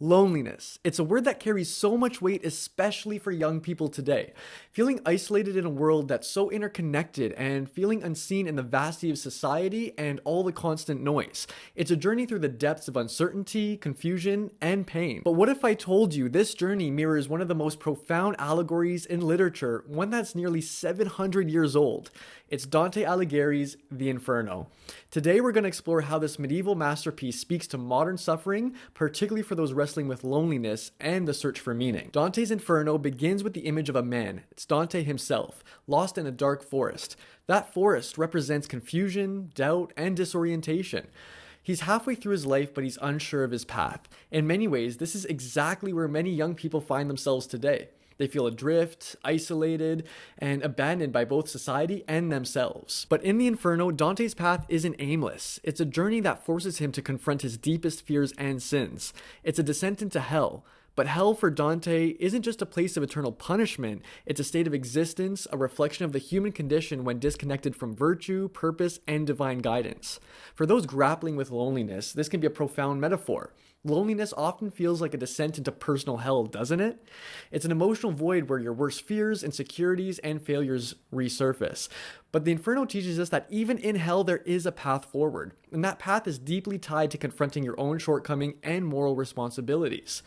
Loneliness. It's a word that carries so much weight, especially for young people today. Feeling isolated in a world that's so interconnected and feeling unseen in the vastity of society and all the constant noise. It's a journey through the depths of uncertainty, confusion, and pain. But what if I told you this journey mirrors one of the most profound allegories in literature, one that's nearly 700 years old? It's Dante Alighieri's The Inferno. Today we're going to explore how this medieval masterpiece speaks to modern suffering, particularly for those wrestling with loneliness and the search for meaning. Dante's Inferno begins with the image of a man. It's Dante himself, lost in a dark forest. That forest represents confusion, doubt, and disorientation. He's halfway through his life, but he's unsure of his path. In many ways, this is exactly where many young people find themselves today. They feel adrift, isolated, and abandoned by both society and themselves. But in the Inferno, Dante's path isn't aimless. It's a journey that forces him to confront his deepest fears and sins. It's a descent into hell. But hell for Dante isn't just a place of eternal punishment, it's a state of existence, a reflection of the human condition when disconnected from virtue, purpose, and divine guidance. For those grappling with loneliness, this can be a profound metaphor. Loneliness often feels like a descent into personal hell, doesn't it? It's an emotional void where your worst fears, insecurities, and failures resurface. But the Inferno teaches us that even in hell, there is a path forward, and that path is deeply tied to confronting your own shortcoming and moral responsibilities.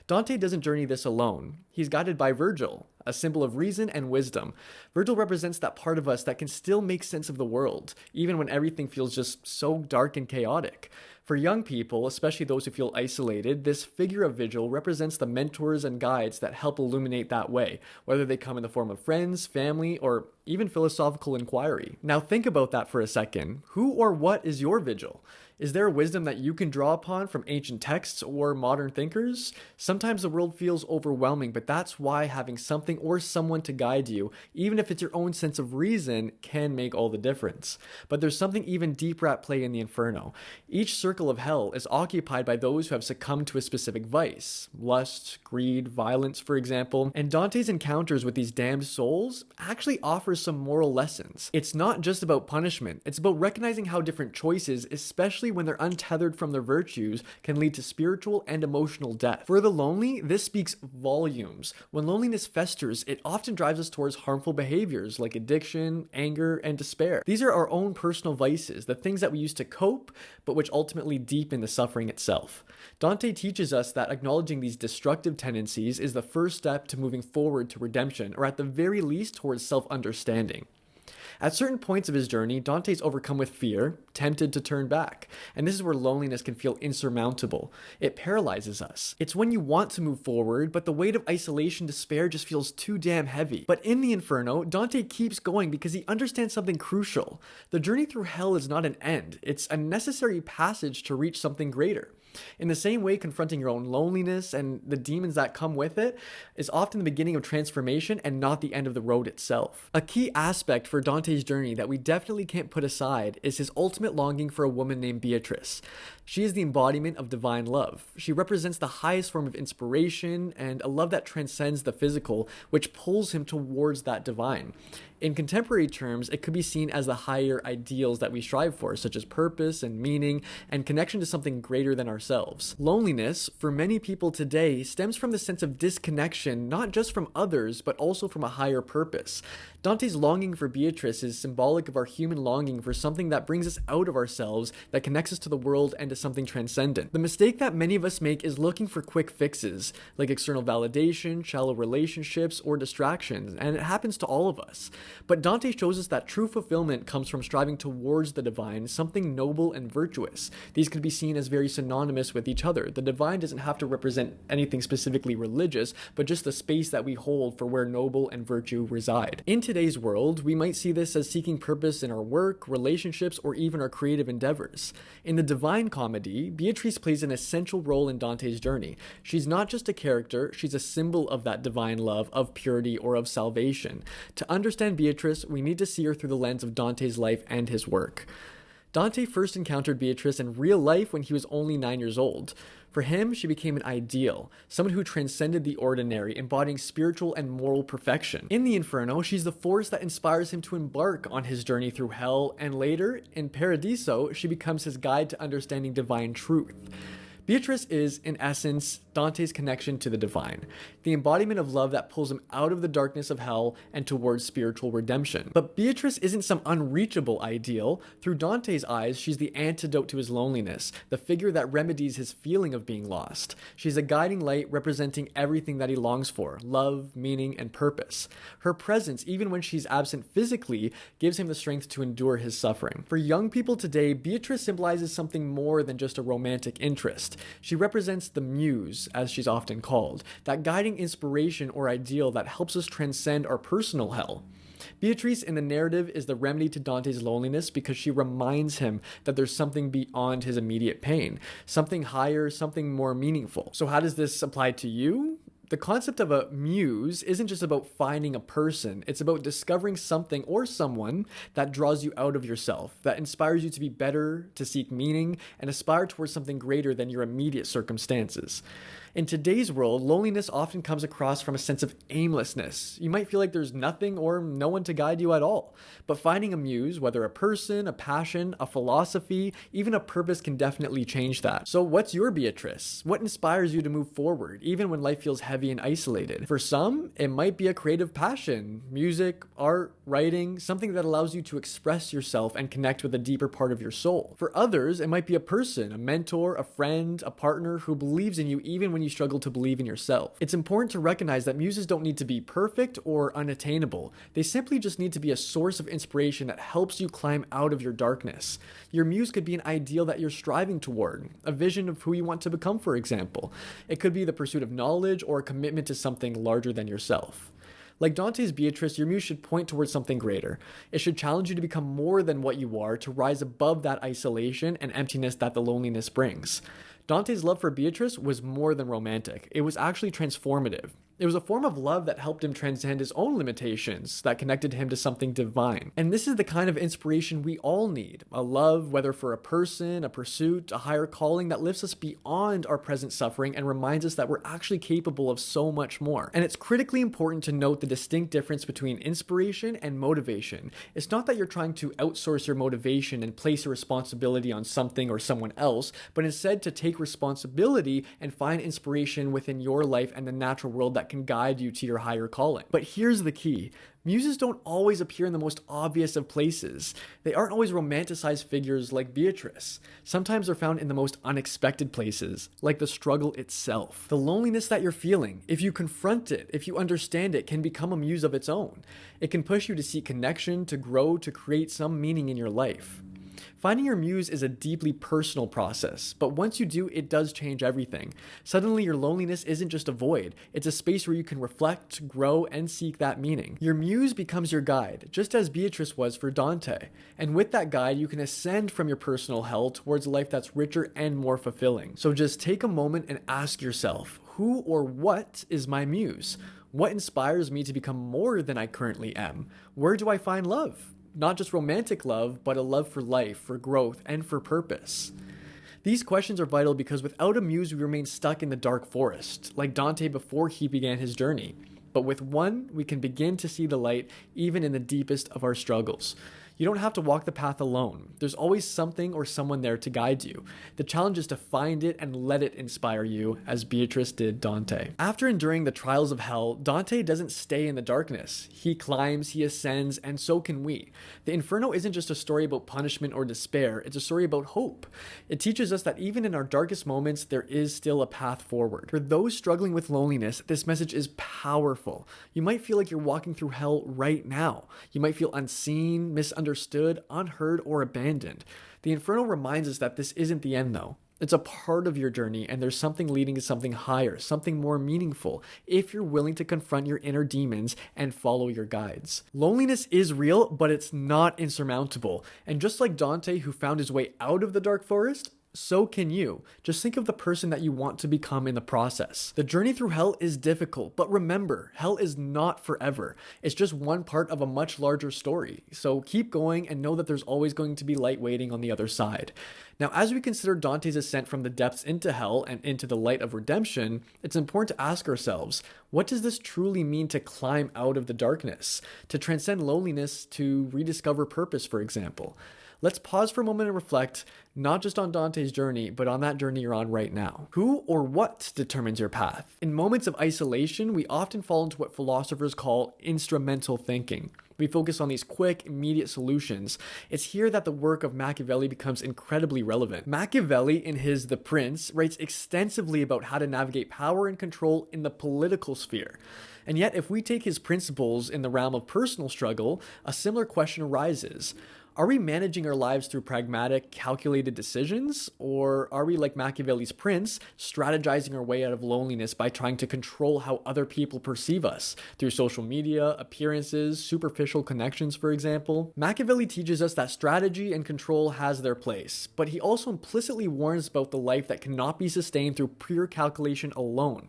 Dante doesn't journey this alone. He's guided by Virgil, a symbol of reason and wisdom. Virgil represents that part of us that can still make sense of the world, even when everything feels just so dark and chaotic. For young people, especially those who feel isolated, this figure of Virgil represents the mentors and guides that help illuminate that way, whether they come in the form of friends, family, or even philosophical inquiry. Now think about that for a second. Who or what is your Vigil? Is there a wisdom that you can draw upon from ancient texts or modern thinkers? Sometimes the world feels overwhelming, but that's why having something or someone to guide you, even if it's your own sense of reason, can make all the difference. But there's something even deeper at play in the Inferno. Each circle of hell is occupied by those who have succumbed to a specific vice, lust, greed, violence, for example. And Dante's encounters with these damned souls actually offers some moral lessons. It's not just about punishment, it's about recognizing how different choices, especially when they're untethered from their virtues, can lead to spiritual and emotional death. For the lonely, this speaks volumes. When loneliness festers, it often drives us towards harmful behaviors like addiction, anger, and despair. These are our own personal vices, the things that we use to cope, but which ultimately deepen the suffering itself. Dante teaches us that acknowledging these destructive tendencies is the first step to moving forward to redemption, or at the very least towards self-understanding. At certain points of his journey, Dante's overcome with fear, tempted to turn back. And this is where loneliness can feel insurmountable. It paralyzes us. It's when you want to move forward, but the weight of isolation, despair just feels too damn heavy. But in the Inferno, Dante keeps going because he understands something crucial. The journey through hell is not an end. It's a necessary passage to reach something greater. In the same way, confronting your own loneliness and the demons that come with it is often the beginning of transformation and not the end of the road itself. A key aspect for Dante's journey that we definitely can't put aside is his ultimate longing for a woman named Beatrice. She is the embodiment of divine love. She represents the highest form of inspiration and a love that transcends the physical, which pulls him towards that divine. In contemporary terms, it could be seen as the higher ideals that we strive for, such as purpose and meaning and connection to something greater than ourselves. Loneliness, for many people today, stems from the sense of disconnection, not just from others, but also from a higher purpose. Dante's longing for Beatrice is symbolic of our human longing for something that brings us out of ourselves, that connects us to the world and to something transcendent. The mistake that many of us make is looking for quick fixes, like external validation, shallow relationships, or distractions, and it happens to all of us. But Dante shows us that true fulfillment comes from striving towards the divine, something noble and virtuous. These could be seen as very synonymous with each other. The divine doesn't have to represent anything specifically religious, but just the space that we hold for where noble and virtue reside. In today's world, we might see this as seeking purpose in our work, relationships, or even our creative endeavors. In the Divine Comedy, Beatrice plays an essential role in Dante's journey. She's not just a character, she's a symbol of that divine love, of purity, or of salvation. To understand Beatrice, we need to see her through the lens of Dante's life and his work. Dante first encountered Beatrice in real life when he was only 9 years old. For him, she became an ideal, someone who transcended the ordinary, embodying spiritual and moral perfection. In the Inferno, she's the force that inspires him to embark on his journey through hell, and later, in Paradiso, she becomes his guide to understanding divine truth. Beatrice is, in essence, Dante's connection to the divine, the embodiment of love that pulls him out of the darkness of hell and towards spiritual redemption. But Beatrice isn't some unreachable ideal. Through Dante's eyes, she's the antidote to his loneliness, the figure that remedies his feeling of being lost. She's a guiding light representing everything that he longs for: love, meaning, and purpose. Her presence, even when she's absent physically, gives him the strength to endure his suffering. For young people today, Beatrice symbolizes something more than just a romantic interest. She represents the muse, as she's often called, that guiding inspiration or ideal that helps us transcend our personal hell. Beatrice in the narrative is the remedy to Dante's loneliness because she reminds him that there's something beyond his immediate pain, something higher, something more meaningful. So how does this apply to you? The concept of a muse isn't just about finding a person. It's about discovering something or someone that draws you out of yourself, that inspires you to be better, to seek meaning, and aspire towards something greater than your immediate circumstances. In today's world, loneliness often comes across from a sense of aimlessness. You might feel like there's nothing or no one to guide you at all. But finding a muse, whether a person, a passion, a philosophy, even a purpose, can definitely change that. So what's your Beatrice? What inspires you to move forward, even when life feels heavy and isolated? For some, it might be a creative passion: music, art, writing, something that allows you to express yourself and connect with a deeper part of your soul. For others, it might be a person, a mentor, a friend, a partner who believes in you even when you struggle to believe in yourself. It's important to recognize that muses don't need to be perfect or unattainable. They simply just need to be a source of inspiration that helps you climb out of your darkness. Your muse could be an ideal that you're striving toward, a vision of who you want to become, for example. It could be the pursuit of knowledge or a commitment to something larger than yourself. Like Dante's Beatrice, your muse should point towards something greater. It should challenge you to become more than what you are, to rise above that isolation and emptiness that the loneliness brings. Dante's love for Beatrice was more than romantic. It was actually transformative. It was a form of love that helped him transcend his own limitations, that connected him to something divine. And this is the kind of inspiration we all need. A love, whether for a person, a pursuit, a higher calling, that lifts us beyond our present suffering and reminds us that we're actually capable of so much more. And it's critically important to note the distinct difference between inspiration and motivation. It's not that you're trying to outsource your motivation and place your responsibility on something or someone else, but instead to take responsibility and find inspiration within your life and the natural world that can guide you to your higher calling. But here's the key. Muses don't always appear in the most obvious of places. They aren't always romanticized figures like Beatrice. Sometimes they're found in the most unexpected places, like the struggle itself. The loneliness that you're feeling, if you confront it, if you understand it, can become a muse of its own. It can push you to seek connection, to grow, to create some meaning in your life. Finding your muse is a deeply personal process, but once you do, it does change everything. Suddenly, your loneliness isn't just a void. It's a space where you can reflect, grow, and seek that meaning. Your muse becomes your guide, just as Beatrice was for Dante. And with that guide, you can ascend from your personal hell towards a life that's richer and more fulfilling. So just take a moment and ask yourself, who or what is my muse? What inspires me to become more than I currently am? Where do I find love? Not just romantic love, but a love for life, for growth, and for purpose. These questions are vital because without a muse, we remain stuck in the dark forest, like Dante before he began his journey. But with one, we can begin to see the light even in the deepest of our struggles. You don't have to walk the path alone. There's always something or someone there to guide you. The challenge is to find it and let it inspire you, as Beatrice did Dante. After enduring the trials of hell, Dante doesn't stay in the darkness. He climbs, he ascends, and so can we. The Inferno isn't just a story about punishment or despair, it's a story about hope. It teaches us that even in our darkest moments, there is still a path forward. For those struggling with loneliness, this message is powerful. You might feel like you're walking through hell right now. You might feel unseen, misunderstood, unheard, or abandoned. The Inferno reminds us that this isn't the end, though. It's a part of your journey, and there's something leading to something higher, something more meaningful, if you're willing to confront your inner demons and follow your guides. Loneliness is real, but it's not insurmountable. And just like Dante, who found his way out of the dark forest, so can you. Just think of the person that you want to become in the process. The journey through hell is difficult, but remember, hell is not forever. It's just one part of a much larger story. So keep going and know that there's always going to be light waiting on the other side. Now, as we consider Dante's ascent from the depths into hell and into the light of redemption, it's important to ask ourselves, what does this truly mean to climb out of the darkness? To transcend loneliness, to rediscover purpose, for example? Let's pause for a moment and reflect, not just on Dante's journey, but on that journey you're on right now. Who or what determines your path? In moments of isolation, we often fall into what philosophers call instrumental thinking. We focus on these quick, immediate solutions. It's here that the work of Machiavelli becomes incredibly relevant. Machiavelli, in his The Prince, writes extensively about how to navigate power and control in the political sphere. And yet, if we take his principles in the realm of personal struggle, a similar question arises. Are we managing our lives through pragmatic, calculated decisions? Or are we, like Machiavelli's Prince, strategizing our way out of loneliness by trying to control how other people perceive us through social media, appearances, superficial connections, for example? Machiavelli teaches us that strategy and control has their place, but he also implicitly warns about the life that cannot be sustained through pure calculation alone.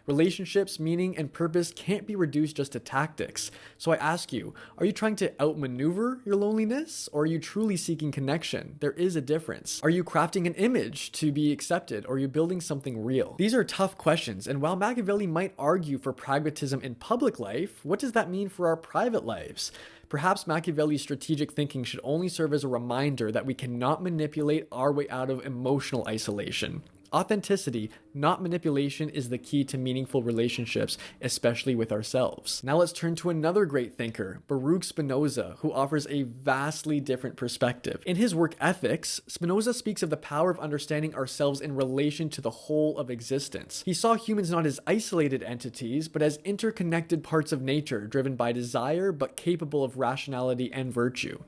Relationships, meaning, and purpose can't be reduced just to tactics. So I ask you, are you trying to outmaneuver your loneliness, or are you truly seeking connection? There is a difference. Are you crafting an image to be accepted, or are you building something real? These are tough questions, and while Machiavelli might argue for pragmatism in public life, what does that mean for our private lives? Perhaps Machiavelli's strategic thinking should only serve as a reminder that we cannot manipulate our way out of emotional isolation. Authenticity, not manipulation, is the key to meaningful relationships, especially with ourselves. Now let's turn to another great thinker, Baruch Spinoza, who offers a vastly different perspective. In his work Ethics, Spinoza speaks of the power of understanding ourselves in relation to the whole of existence. He saw humans not as isolated entities, but as interconnected parts of nature, driven by desire, but capable of rationality and virtue.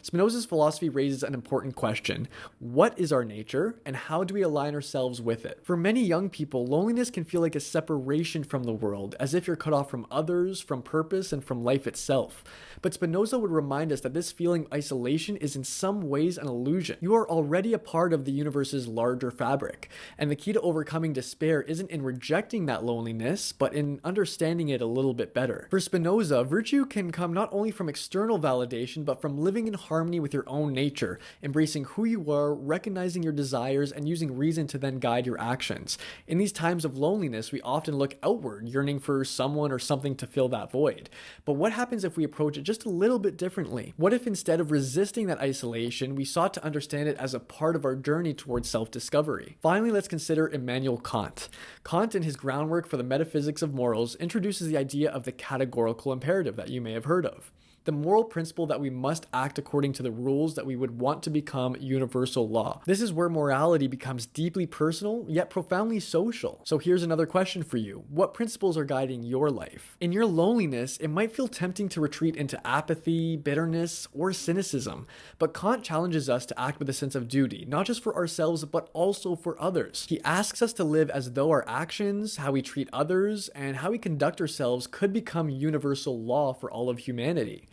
Spinoza's philosophy raises an important question. What is our nature, and how do we align ourselves with it? For many young people, loneliness can feel like a separation from the world, as if you're cut off from others, from purpose, and from life itself. But Spinoza would remind us that this feeling of isolation is in some ways an illusion. You are already a part of the universe's larger fabric, and the key to overcoming despair isn't in rejecting that loneliness, but in understanding it a little bit better. For Spinoza, virtue can come not only from external validation, but from living in harmony with your own nature, embracing who you are, recognizing your desires, and using reason to then guide your actions. In these times of loneliness, we often look outward, yearning for someone or something to fill that void. But what happens if we approach it just a little bit differently? What if instead of resisting that isolation, we sought to understand it as a part of our journey towards self-discovery? Finally, let's consider Immanuel Kant. Kant, in his groundwork for the metaphysics of morals, introduces the idea of the categorical imperative that you may have heard of. The moral principle that we must act according to the rules that we would want to become universal law. This is where morality becomes deeply personal, yet profoundly social. So here's another question for you. What principles are guiding your life? In your loneliness, it might feel tempting to retreat into apathy, bitterness, or cynicism. But Kant challenges us to act with a sense of duty, not just for ourselves, but also for others. He asks us to live as though our actions, how we treat others, and how we conduct ourselves could become universal law for all of humanity.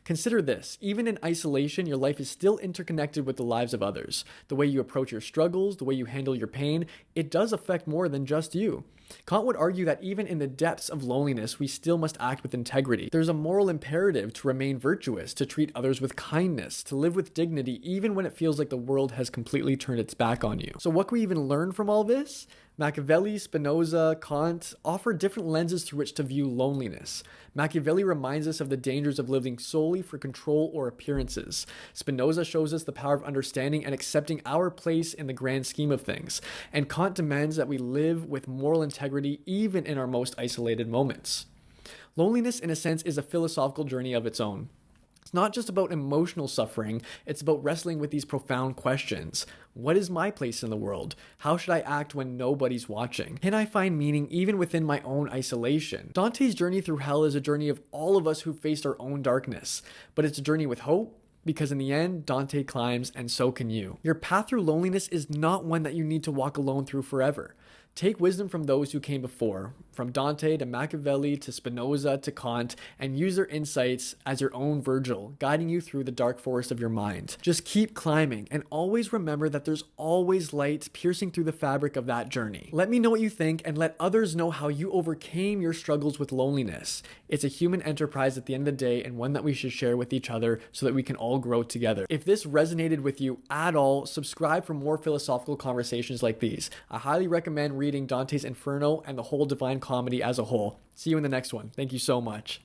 Consider this, even in isolation, your life is still interconnected with the lives of others. The way you approach your struggles, the way you handle your pain, it does affect more than just you. Kant would argue that even in the depths of loneliness, we still must act with integrity. There's a moral imperative to remain virtuous, to treat others with kindness, to live with dignity, even when it feels like the world has completely turned its back on you. So what can we even learn from all this? Machiavelli, Spinoza, Kant offer different lenses through which to view loneliness. Machiavelli reminds us of the dangers of living solely for control or appearances. Spinoza shows us the power of understanding and accepting our place in the grand scheme of things. And Kant demands that we live with moral integrity even in our most isolated moments. Loneliness, in a sense, is a philosophical journey of its own. It's not just about emotional suffering, it's about wrestling with these profound questions. What is my place in the world? How should I act when nobody's watching? Can I find meaning even within my own isolation? Dante's journey through hell is a journey of all of us who faced our own darkness, but it's a journey with hope, because in the end, Dante climbs and so can you. Your path through loneliness is not one that you need to walk alone through forever. Take wisdom from those who came before, from Dante to Machiavelli to Spinoza to Kant, and use their insights as your own Virgil, guiding you through the dark forest of your mind. Just keep climbing, and always remember that there's always light piercing through the fabric of that journey. Let me know what you think, and let others know how you overcame your struggles with loneliness. It's a human enterprise at the end of the day, and one that we should share with each other so that we can all grow together. If this resonated with you at all, subscribe for more philosophical conversations like these. I highly recommend reading Dante's Inferno and the whole Divine Comedy as a whole. See you in the next one. Thank you so much.